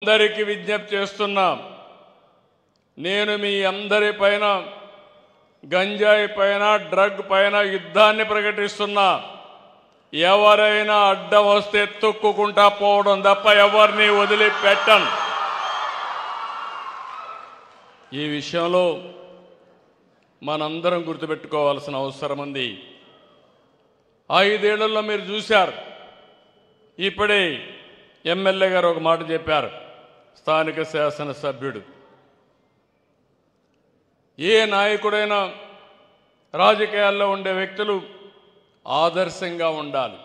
అందరికీ విజ్ఞప్తి చేస్తున్నా, నేను మీ అందరి పైన గంజాయి పైన డ్రగ్ పైన యుద్ధాన్ని ప్రకటిస్తున్నా. ఎవరైనా అడ్డం వస్తే తొక్కుకుంటా పోవడం తప్ప ఎవరిని వదిలిపెట్టను. ఈ విషయంలో మనందరం గుర్తుపెట్టుకోవాల్సిన అవసరం ఉంది. 5 ఏళ్లలో మీరు చూశారు. ఇప్పుడే ఎమ్మెల్యే గారు ఒక మాట చెప్పారు. స్థానిక శాసనసభ్యుడు, ఏ నాయకుడైనా రాజకీయాల్లో ఉండే వ్యక్తులు ఆదర్శంగా ఉండాలి.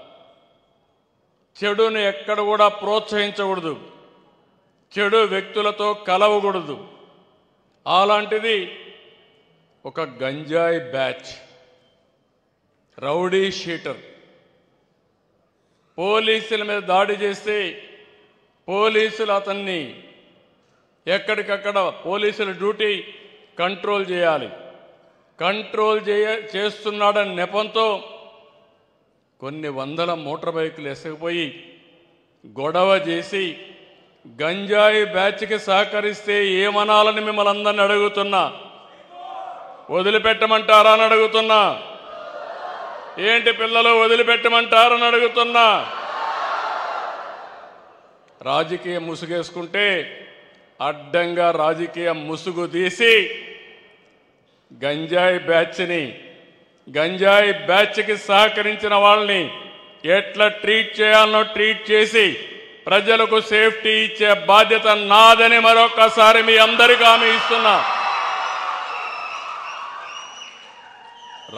చెడును ఎక్కడ కూడా ప్రోత్సహించకూడదు, చెడు వ్యక్తులతో కలవకూడదు. అలాంటిది ఒక గంజాయి బ్యాచ్, రౌడీ షీటర్ పోలీసుల మీద దాడి చేస్తే పోలీసులు అతన్ని ఎక్కడికక్కడ పోలీసుల డ్యూటీ కంట్రోల్ చేయాలి. కంట్రోల్ చేస్తున్నాడని నెపంతో కొన్ని వందల మోటార్ బైకులు ఎసగిపోయి గొడవ చేసి గంజాయి బ్యాచ్కి సహకరిస్తే ఏమనాలని మిమ్మల్ని అందరిని అడుగుతున్నా. వదిలిపెట్టమంటారా అని అడుగుతున్నా. ఏంటి పిల్లలు, వదిలిపెట్టమంటారని అడుగుతున్నా. రాజకీయ ముసుగేసుకుంటే అడ్డంగా రాజకీయ ముసుగు తీసి గంజాయి బ్యాచ్కి సహకరించిన వాళ్ళని ఎట్లా ట్రీట్ చేయాలనో ట్రీట్ చేసి ప్రజలకు సేఫ్టీ ఇచ్చే బాధ్యత నాదని మరొకసారి మీ అందరికీ హామీ ఇస్తున్నా.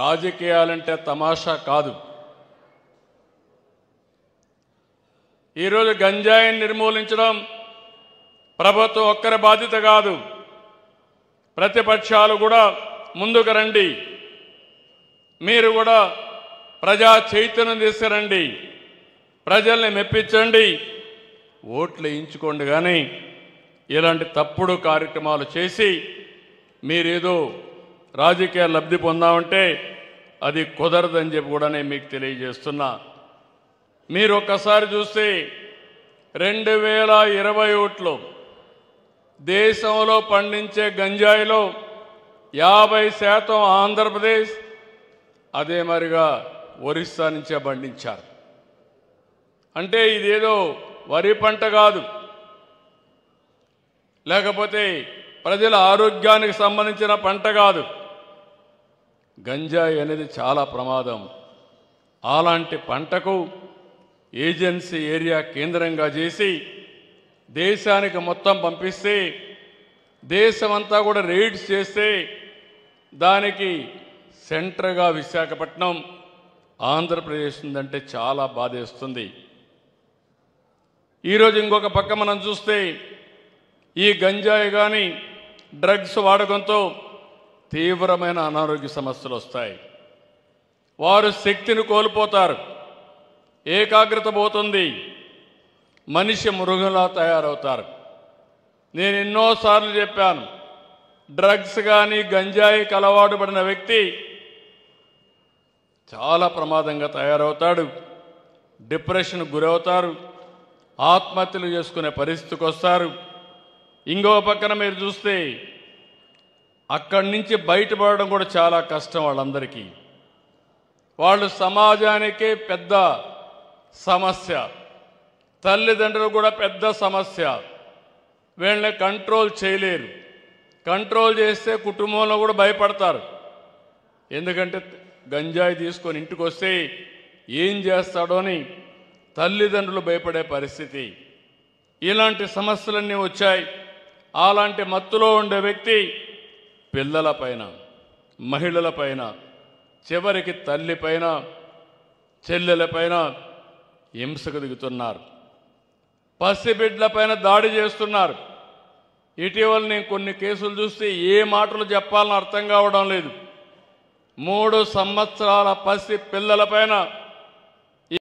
రాజకీయాలంటే తమాషా కాదు. ఈరోజు గంజాయిని నిర్మూలించడం ప్రభుత్వం ఒక్కరి బాధ్యత కాదు. ప్రతిపక్షాలు కూడా ముందుకు రండి. మీరు కూడా ప్రజా చైతన్యం తీసుకురండి. ప్రజల్ని మెప్పించండి, ఓట్లు వేయించుకోండి. కానీ ఇలాంటి తప్పుడు కార్యక్రమాలు చేసి మీరేదో రాజకీయ లబ్ధి పొందామంటే అది కుదరదని చెప్పి కూడా నేను మీకు తెలియజేస్తున్నా. మీరు ఒక్కసారి చూస్తే 2021లో దేశంలో పండించే గంజాయిలో 50% ఆంధ్రప్రదేశ్, అదే మరిగా ఒరిస్సా నుంచే పండించారు. అంటే ఇదేదో వరి పంట కాదు, లేకపోతే ప్రజల ఆరోగ్యానికి సంబంధించిన పంట కాదు. గంజాయి అనేది చాలా ప్రమాదం. అలాంటి పంటకు ఏజెన్సీ ఏరియా కేంద్రంగా చేసి దేశానికి మొత్తం పంపిస్తే, దేశమంతా కూడా రైడ్స్ చేస్తే దానికి సెంటర్గా విశాఖపట్నం, ఆంధ్రప్రదేశ్ ఉందంటే చాలా బాధేస్తుంది. ఈరోజు ఇంకొక పక్క మనం చూస్తే ఈ గంజాయి కానీ డ్రగ్స్ వాడకంతో తీవ్రమైన అనారోగ్య సమస్యలు వస్తాయి. వారు శక్తిని కోల్పోతారు, ఏకాగ్రత పోతుంది, మనిషి మృగంలా తయారవుతారు. నేను ఎన్నోసార్లు చెప్పాను, డ్రగ్స్ కానీ గంజాయికి అలవాటు పడిన వ్యక్తి చాలా ప్రమాదంగా తయారవుతాడు, డిప్రెషన్కు గురవుతారు, ఆత్మహత్యలు చేసుకునే పరిస్థితికి వస్తారు. ఇంకో పక్కన మీరు చూస్తే అక్కడి నుంచి బయటపడడం కూడా చాలా కష్టం వాళ్ళందరికీ. వాళ్ళు సమాజానికే పెద్ద సమస్య, తల్లిదండ్రులు కూడా పెద్ద సమస్య. వీళ్ళని కంట్రోల్ చేయలేరు. కంట్రోల్ చేస్తే కుటుంబంలో కూడా భయపడతారు. ఎందుకంటే గంజాయి తీసుకొని ఇంటికి వస్తే ఏం చేస్తాడో అని తల్లిదండ్రులు భయపడే పరిస్థితి. ఇలాంటి సమస్యలన్నీ వచ్చాయి. అలాంటి మత్తులో ఉండే వ్యక్తి పిల్లలపైన, మహిళలపైన, చివరికి తల్లిపైన, చెల్లెలపైన హింసకు దిగుతున్నారు. పసిబిడ్డలపైన దాడి చేస్తున్నారు. ఇటీవల నేను కొన్ని కేసులు చూస్తే ఏ మాటలు చెప్పాలని అర్థం కావడం లేదు. 3 సంవత్సరాల పసి పిల్లలపైన